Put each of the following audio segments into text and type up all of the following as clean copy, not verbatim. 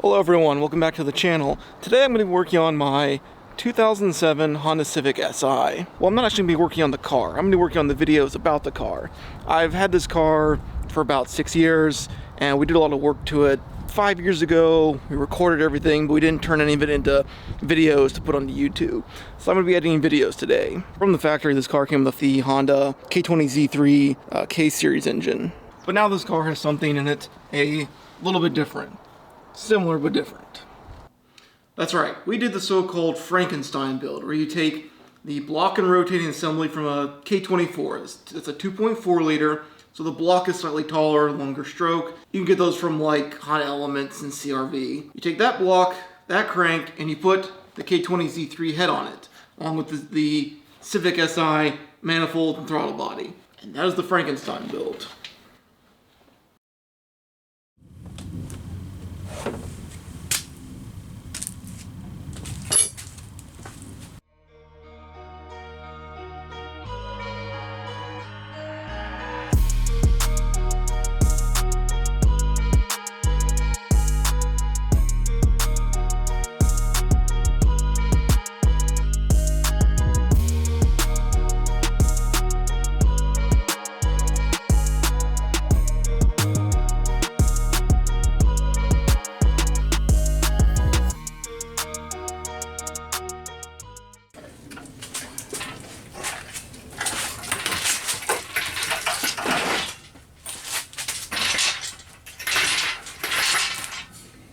Hello everyone, welcome back to the channel. Today I'm going to be working on my 2007 Honda Civic Si. Well, I'm not actually going to be working on the car. I'm going to be working on the videos about the car. I've had this car for about 6 years, and we did a lot of work to it. 5 years ago, we recorded everything, but we didn't turn any of it into videos to put onto YouTube. So I'm going to be editing videos today. From the factory, this car came with the Honda K20 Z3 K-Series engine. But now this car has something in it a little bit different. Similar but different. That's right, we did the so-called Frankenstein build, where you take the block and rotating assembly from a K24. It's a 2.4 liter, so the block is slightly taller, longer stroke. You can get those from like Honda Elements and CRV. You take that block, that crank, and you put the K20 Z3 head on it, along with the Civic Si manifold and throttle body. And that is the Frankenstein build.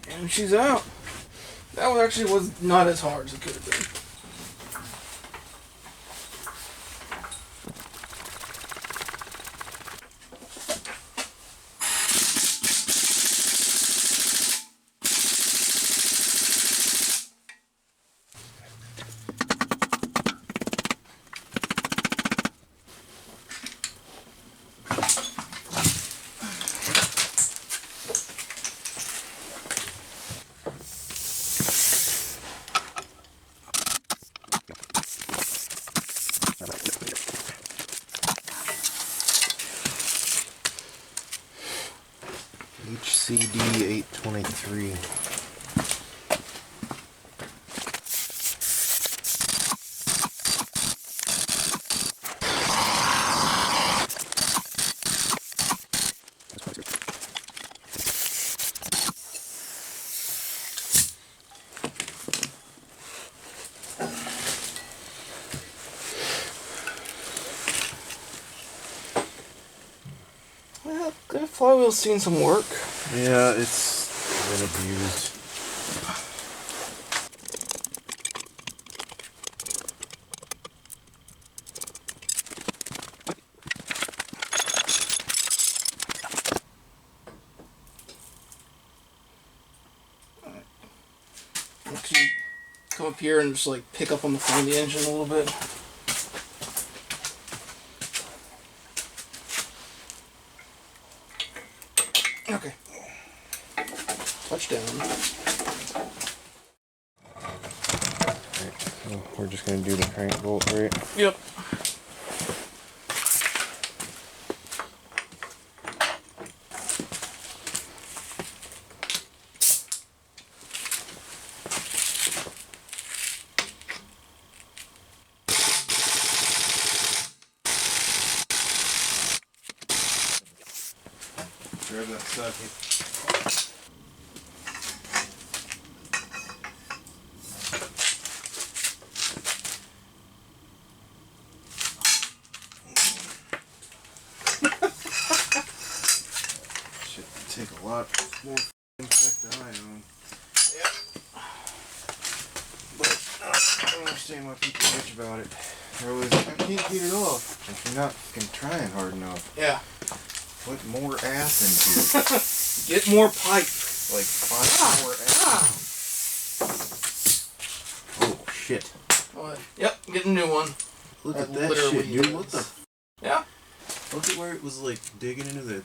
And she's out. That one actually was not as hard as it could have been. HCD 823. Well, that flywheel's seen some work. Yeah, it's been abused. Can you come up here and just like pick up on the front of the engine a little bit? Okay. Touchdown. Right, so we're just going to do the crank bolt, right? Yep. Grab that socket. Should take a lot more impact than I am. Yep. But I don't understand why people bitch about it. They're always like, I can't get it off. If you're not fucking trying hard enough. Yeah. Put more ass into it. Get more pipe. Like 5 more ass. Oh shit. What? Yep, get a new one. Look That at that literally shit, dude. is. What the? Yeah. Look at where it was like digging into the.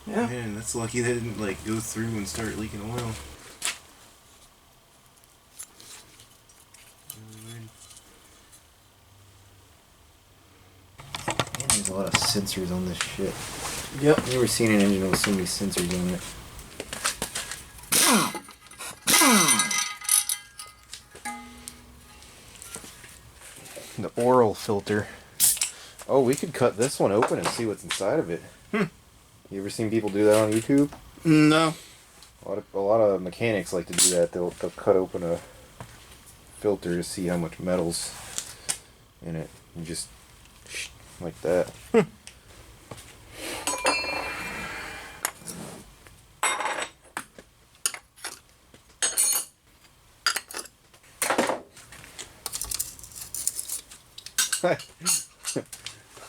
Yeah. Man, that's lucky they didn't like go through and start leaking oil. Man, there's a lot of sensors on this shit. Yep. I've never seen an engine with so many sensors on it. The oral filter. Oh, we could cut this one open and see what's inside of it. You ever seen people do that on YouTube? No. A lot of mechanics like to do that. They'll cut open a filter to see how much metal's in it. And just like that.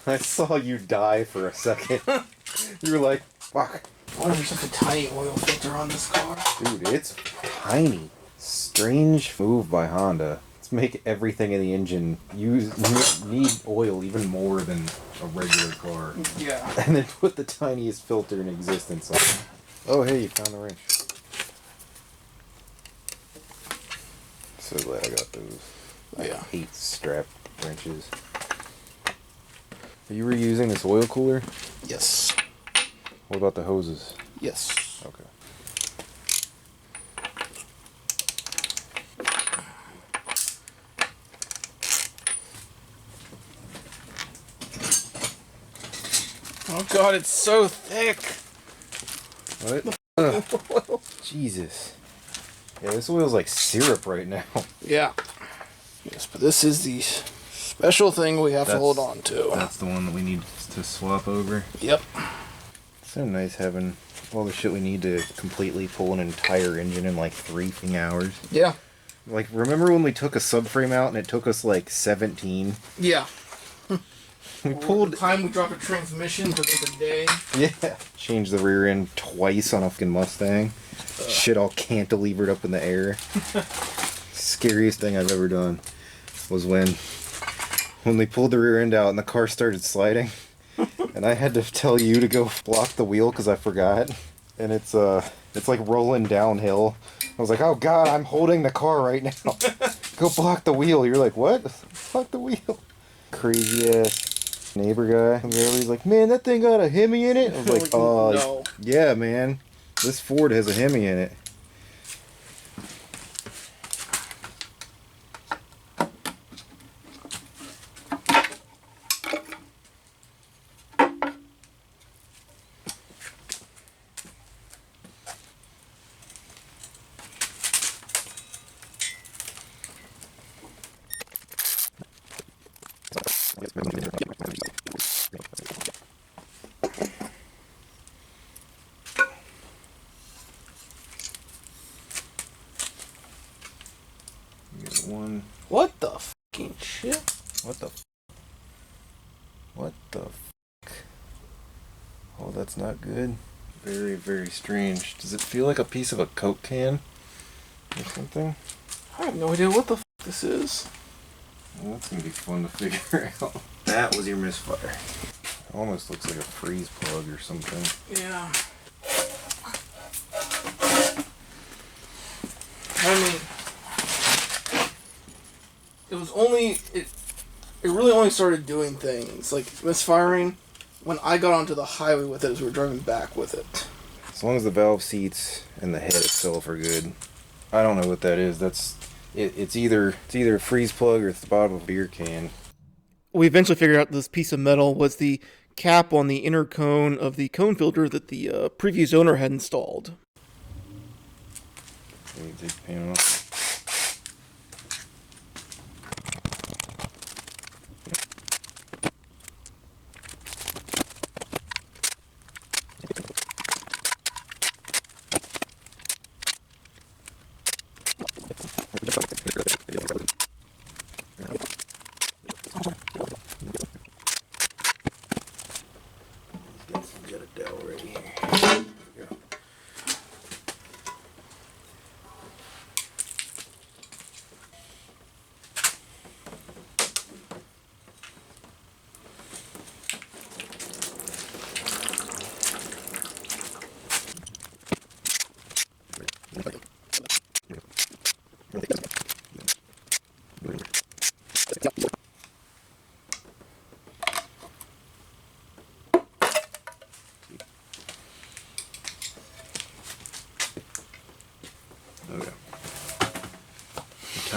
I saw you die for a second. You were like, fuck. Why is there such a tiny oil filter on this car? Dude, it's tiny. Strange move by Honda. Let's make everything in the engine need oil even more than a regular car. Yeah. And then put the tiniest filter in existence on it. Oh, hey, you found the wrench. So glad I got those. Yeah. I hate strap wrenches. Are you reusing this oil cooler? Yes. What about the hoses? Yes. Okay. Oh god, it's so thick. What? Ugh. Jesus. Yeah, this oil's like syrup right now. Yeah. Yes, but this is the special thing we have to hold on to. That's the one that we need to swap over. Yep. So nice having all the shit we need to completely pull an entire engine in like 3 hours. Yeah. Like, remember when we took a subframe out and it took us like 17? Yeah. We pulled... The time we dropped a transmission took us a day. Yeah. Changed the rear end twice on a fucking Mustang. Shit all cantilevered up in the air. Scariest thing I've ever done was when we pulled the rear end out and the car started sliding. And I had to tell you to go block the wheel because I forgot. And it's like rolling downhill. I was like, oh god, I'm holding the car right now. Go block the wheel. You're like, what? Block the wheel. Crazy ass neighbor guy comes over. He's like, man, that thing got a Hemi in it. I was like, no. Yeah, man. This Ford has a Hemi in it. One. What the fucking shit? What the? What the? Oh, that's not good. Very, very strange. Does it feel like a piece of a Coke can or something? I have no idea what the fuck this is. Well, that's gonna be fun to figure out. That was your misfire. Almost looks like a freeze plug or something. Yeah. I mean, it was only it really only started doing things like misfiring when I got onto the highway with it as we were driving back with it. As long as the valve seats and the head itself are good. I don't know what that is. It's either a freeze plug or it's the bottom of a beer can. We eventually figured out this piece of metal was the cap on the inner cone of the cone filter that the previous owner had installed. Let me take the pan off. Get a dowel right here. There we go.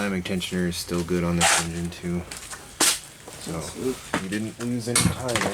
timing tensioner is still good on this engine too. So you didn't lose any timing.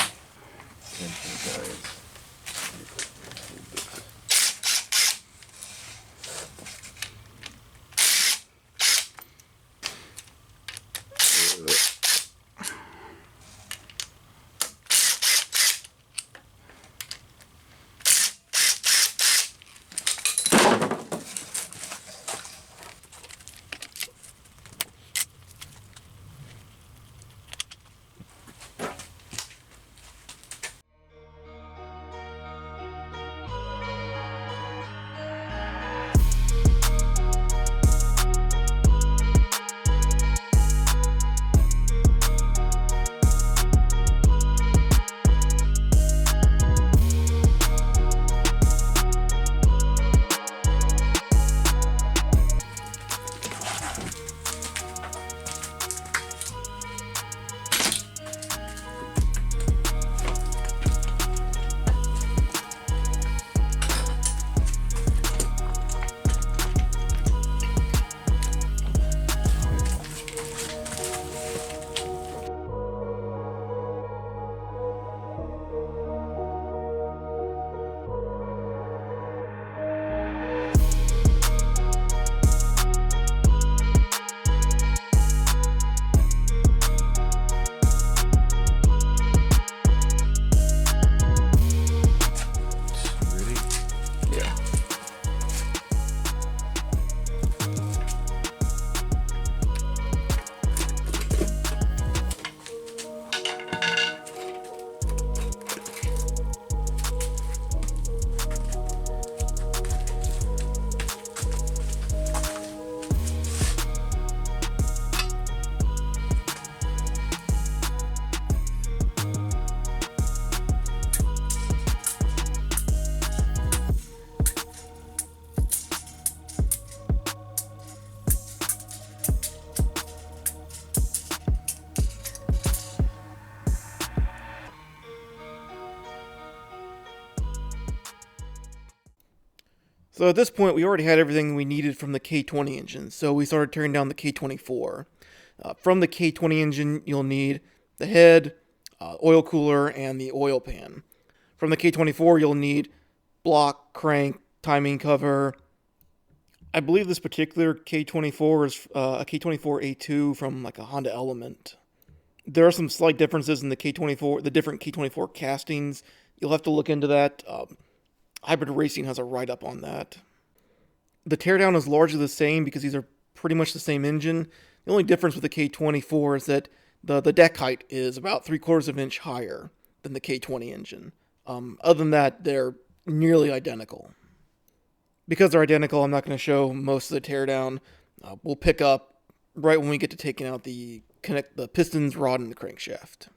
So at this point, we already had everything we needed from the K20 engine, so we started tearing down the K24. From the K20 engine, you'll need the head, oil cooler, and the oil pan. From the K24, you'll need block, crank, timing cover. I believe this particular K24 is a K24A2 from like a Honda Element. There are some slight differences in the K24, the different K24 castings. You'll have to look into that. Hybrid Racing has a write-up on that. The teardown is largely the same because these are pretty much the same engine. The only difference with the K24 is that the deck height is about 3/4 of an inch higher than the K20 engine. Other than that, they're nearly identical. Because they're identical, I'm not going to show most of the teardown. We'll pick up right when we get to taking out the pistons, rod, and the crankshaft.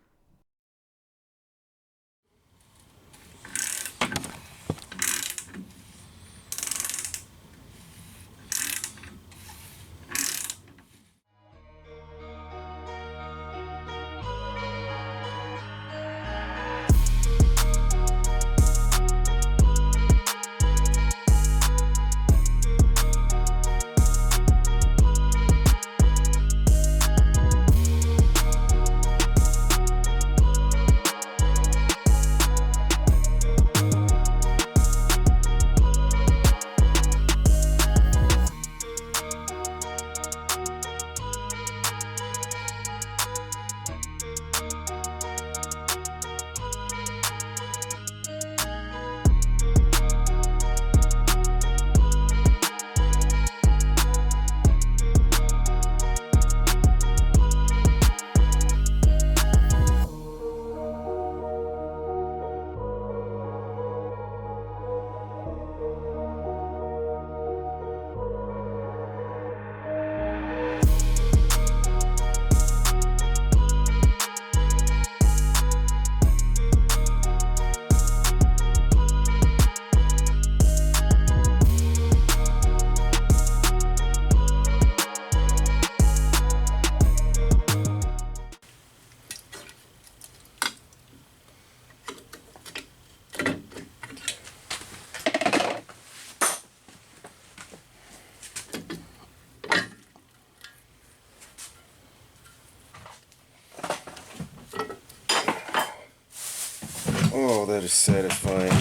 that is satisfying.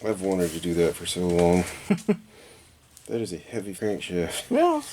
I've wanted to do that for so long. That is a heavy crankshaft. Yeah. Alright.